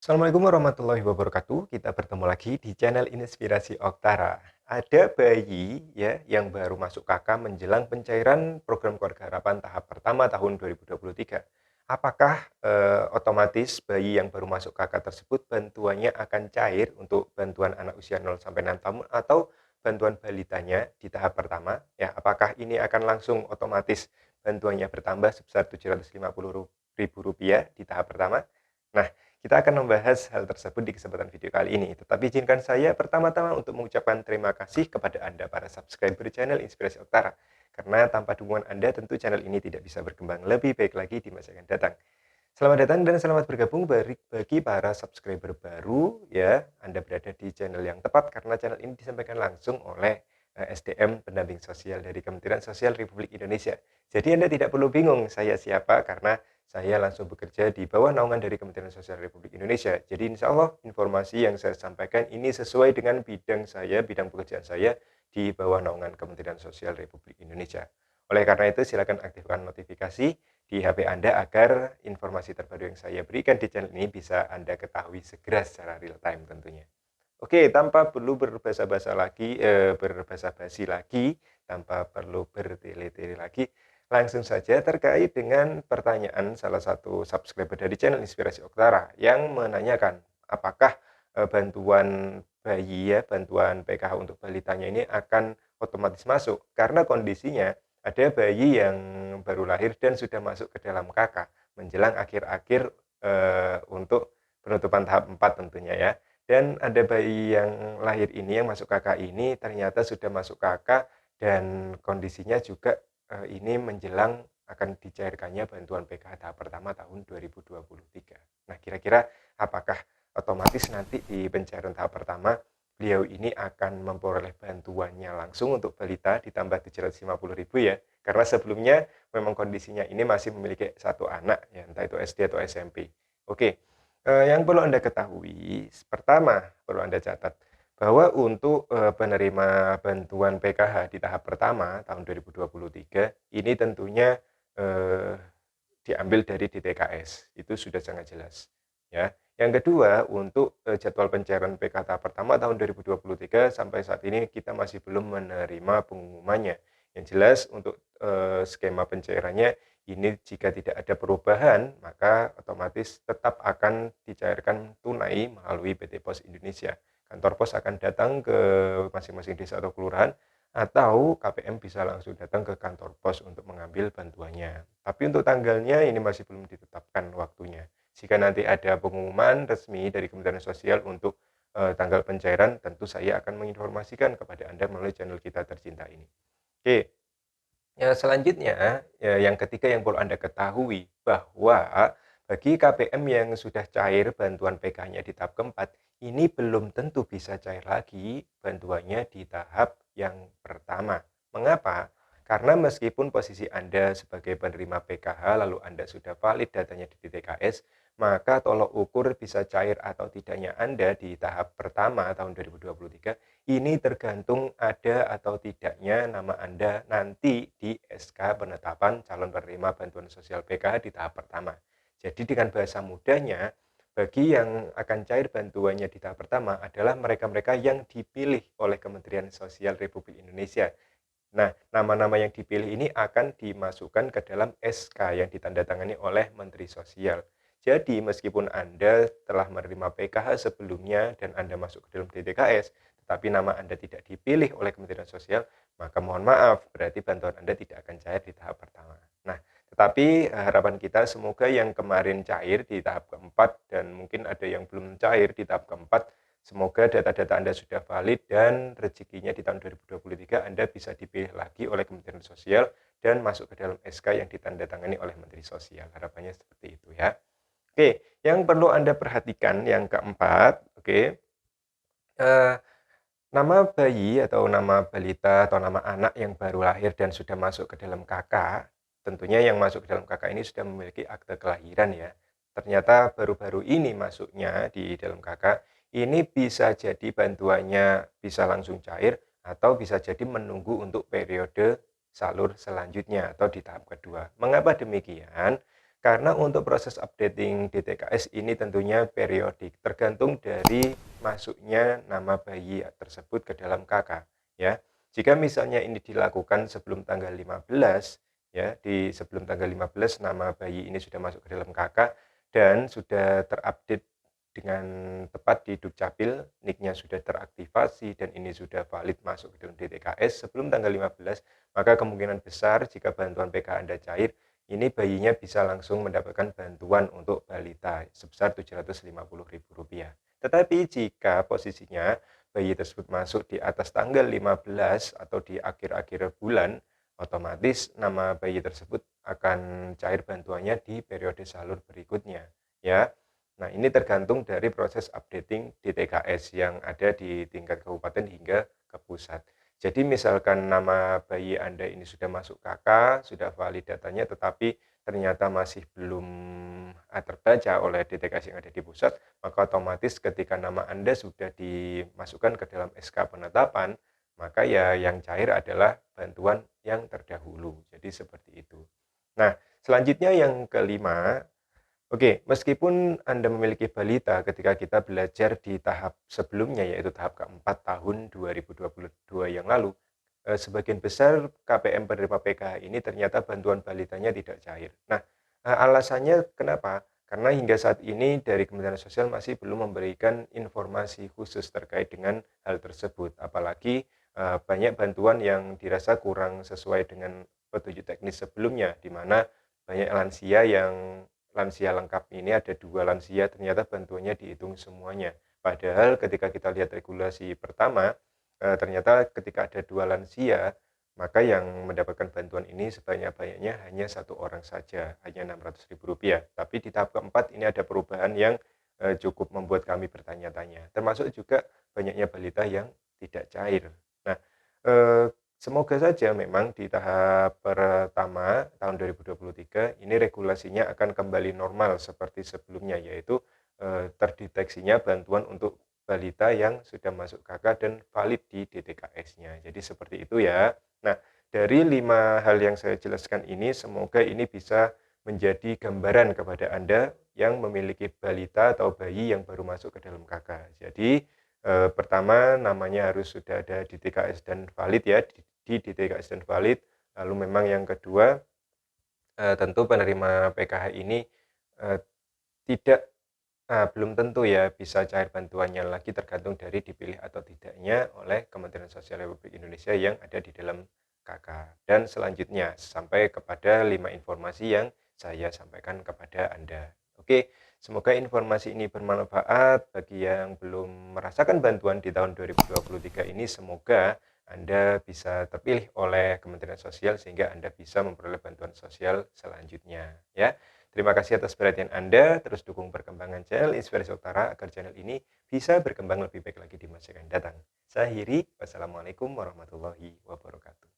Assalamualaikum warahmatullahi wabarakatuh. Kita bertemu lagi di channel Inspirasi Oktara. Ada bayi ya yang baru masuk KK menjelang pencairan program keluarga harapan tahap pertama tahun 2023. Apakah otomatis bayi yang baru masuk KK tersebut bantuannya akan cair untuk bantuan anak usia 0 sampai 6 tahun atau bantuan balitanya di tahap pertama? Ya, apakah ini akan langsung otomatis bantuannya bertambah sebesar Rp750.000 di tahap pertama? Nah, kita akan membahas hal tersebut di kesempatan video kali ini. Tetapi izinkan saya pertama-tama untuk mengucapkan terima kasih kepada Anda para subscriber channel Inspirasi Oktara. Karena tanpa dukungan Anda tentu channel ini tidak bisa berkembang lebih baik lagi di masa yang akan datang. Selamat datang dan selamat bergabung bagi para subscriber baru ya. Anda berada di channel yang tepat karena channel ini disampaikan langsung oleh SDM pendamping sosial dari Kementerian Sosial Republik Indonesia. Jadi Anda tidak perlu bingung saya siapa karena saya langsung bekerja di bawah naungan dari Kementerian Sosial Republik Indonesia. Jadi insya Allah informasi yang saya sampaikan ini sesuai dengan bidang saya, bidang pekerjaan saya di bawah naungan Kementerian Sosial Republik Indonesia. Oleh karena itu silakan aktifkan notifikasi di HP Anda agar informasi terbaru yang saya berikan di channel ini bisa Anda ketahui segera secara real time tentunya. Oke, tanpa perlu berbasa-basi lagi, tanpa perlu bertele-tele lagi, langsung saja terkait dengan pertanyaan salah satu subscriber dari channel Inspirasi Oktara yang menanyakan apakah bantuan bayi ya, bantuan PKH untuk balitanya ini akan otomatis masuk karena kondisinya ada bayi yang baru lahir dan sudah masuk ke dalam KK menjelang akhir-akhir untuk penutupan tahap 4 tentunya ya. Dan ada bayi yang lahir ini, yang masuk KK ini ternyata sudah masuk KK dan kondisinya juga ini menjelang akan dicairkannya bantuan PKH tahap pertama tahun 2023. Nah, kira-kira apakah otomatis nanti di pencairan tahap pertama beliau ini akan memperoleh bantuannya langsung untuk balita ditambah 750.000 ya? Karena sebelumnya memang kondisinya ini masih memiliki satu anak ya, entah itu SD atau SMP. Oke, yang perlu Anda ketahui, pertama perlu Anda catat bahwa untuk penerima bantuan PKH di tahap pertama tahun 2023 ini tentunya eh, diambil dari DTKS, itu sudah sangat jelas, ya. Yang kedua, untuk jadwal pencairan PK tahap pertama tahun 2023 sampai saat ini kita masih belum menerima pengumumannya. Yang jelas untuk skema pencairannya ini jika tidak ada perubahan, maka otomatis tetap akan dicairkan tunai melalui PT Pos Indonesia. Kantor pos akan datang ke masing-masing desa atau kelurahan atau KPM bisa langsung datang ke kantor pos untuk mengambil bantuannya. Tapi untuk tanggalnya ini masih belum ditetapkan waktunya. Jika nanti ada pengumuman resmi dari Kementerian Sosial untuk tanggal pencairan, tentu saya akan menginformasikan kepada Anda melalui channel kita tercinta ini. Oke, ya, selanjutnya, ya, yang ketiga yang perlu Anda ketahui bahwa bagi KPM yang sudah cair bantuan PK-nya di tahap keempat, ini belum tentu bisa cair lagi bantuannya di tahap yang pertama. Mengapa? Karena meskipun posisi Anda sebagai penerima PKH lalu Anda sudah valid datanya di DTKS, maka tolok ukur bisa cair atau tidaknya Anda di tahap pertama tahun 2023 ini tergantung ada atau tidaknya nama Anda nanti di SK penetapan calon penerima bantuan sosial PKH di tahap pertama. Jadi dengan bahasa mudahnya, bagi yang akan cair bantuannya di tahap pertama adalah mereka-mereka yang dipilih oleh Kementerian Sosial Republik Indonesia. Nah, nama-nama yang dipilih ini akan dimasukkan ke dalam SK yang ditandatangani oleh Menteri Sosial. Jadi, meskipun Anda telah menerima PKH sebelumnya dan Anda masuk ke dalam DTKS, tetapi nama Anda tidak dipilih oleh Kementerian Sosial, maka mohon maaf, berarti bantuan Anda tidak akan cair di tahap pertama. Nah, tetapi harapan kita semoga yang kemarin cair di tahap keempat dan mungkin ada yang belum cair di tahap keempat, semoga data-data Anda sudah valid dan rezekinya di tahun 2023 Anda bisa dipilih lagi oleh Kementerian Sosial dan masuk ke dalam SK yang ditandatangani oleh Menteri Sosial. Harapannya seperti itu ya. Oke, yang perlu Anda perhatikan yang keempat, oke, eh, nama bayi atau nama balita atau nama anak yang baru lahir dan sudah masuk ke dalam KK, tentunya yang masuk ke dalam KK ini sudah memiliki akte kelahiran ya. Ternyata baru-baru ini masuknya di dalam KK, ini bisa jadi bantuannya bisa langsung cair atau bisa jadi menunggu untuk periode salur selanjutnya atau di tahap kedua. Mengapa demikian? Karena untuk proses updating DTKS ini tentunya periodik, tergantung dari masuknya nama bayi tersebut ke dalam KK, ya. Jika misalnya ini dilakukan sebelum tanggal 15, ya, sebelum tanggal 15 nama bayi ini sudah masuk ke dalam KK dan sudah terupdate dengan tepat di Dukcapil, NIK-nya sudah teraktivasi dan ini sudah valid masuk ke dalam DTKS sebelum tanggal 15, maka kemungkinan besar jika bantuan PK Anda cair, ini bayinya bisa langsung mendapatkan bantuan untuk balita sebesar Rp750.000. Tetapi jika posisinya bayi tersebut masuk di atas tanggal 15 atau di akhir-akhir bulan, otomatis nama bayi tersebut akan cair bantuannya di periode salur berikutnya, ya. Nah, ini tergantung dari proses updating DTKS yang ada di tingkat kabupaten hingga ke pusat. Jadi misalkan nama bayi Anda ini sudah masuk KK, sudah valid datanya, tetapi ternyata masih belum terbaca oleh DTKS yang ada di pusat, maka otomatis ketika nama Anda sudah dimasukkan ke dalam SK penetapan, maka ya yang cair adalah bantuan yang terdahulu. Jadi seperti itu. Nah, selanjutnya yang kelima, oke, meskipun Anda memiliki balita ketika kita belajar di tahap sebelumnya, yaitu tahap keempat tahun 2022 yang lalu, sebagian besar KPM penerima PKH ini ternyata bantuan balitanya tidak cair. Nah, alasannya kenapa? Karena hingga saat ini dari Kementerian Sosial masih belum memberikan informasi khusus terkait dengan hal tersebut. Apalagi banyak bantuan yang dirasa kurang sesuai dengan petunjuk teknis sebelumnya, di mana banyak lansia lengkap ini ada 2 lansia, ternyata bantuannya dihitung semuanya. Padahal ketika kita lihat regulasi pertama, ternyata ketika ada 2 lansia, maka yang mendapatkan bantuan ini sebanyak-banyaknya hanya 1 orang saja, hanya Rp600.000. Tapi di tahap keempat ini ada perubahan yang, cukup membuat kami bertanya-tanya, termasuk juga banyaknya balita yang tidak cair. Nah, semoga saja memang di tahap pertama tahun 2023 ini regulasinya akan kembali normal seperti sebelumnya, yaitu terdeteksinya bantuan untuk balita yang sudah masuk KK dan valid di DTKS-nya. Jadi seperti itu ya. Nah, dari 5 hal yang saya jelaskan ini, semoga ini bisa menjadi gambaran kepada Anda yang memiliki balita atau bayi yang baru masuk ke dalam KK. Jadi pertama namanya harus sudah ada di DTKS dan valid ya, di DTKS dan valid. Lalu memang yang kedua, tentu penerima PKH ini, eee, tidak belum tentu ya bisa cair bantuannya lagi tergantung dari dipilih atau tidaknya oleh Kementerian Sosial Republik Indonesia yang ada di dalam KK. Dan selanjutnya sampai kepada 5 informasi yang saya sampaikan kepada Anda. Oke, semoga informasi ini bermanfaat bagi yang belum merasakan bantuan di tahun 2023 ini. Semoga Anda bisa terpilih oleh Kementerian Sosial sehingga Anda bisa memperoleh bantuan sosial selanjutnya ya. Terima kasih atas perhatian Anda, terus dukung perkembangan channel Inspirasi Utara agar channel ini bisa berkembang lebih baik lagi di masa yang datang. Saya Hiri, wassalamualaikum warahmatullahi wabarakatuh.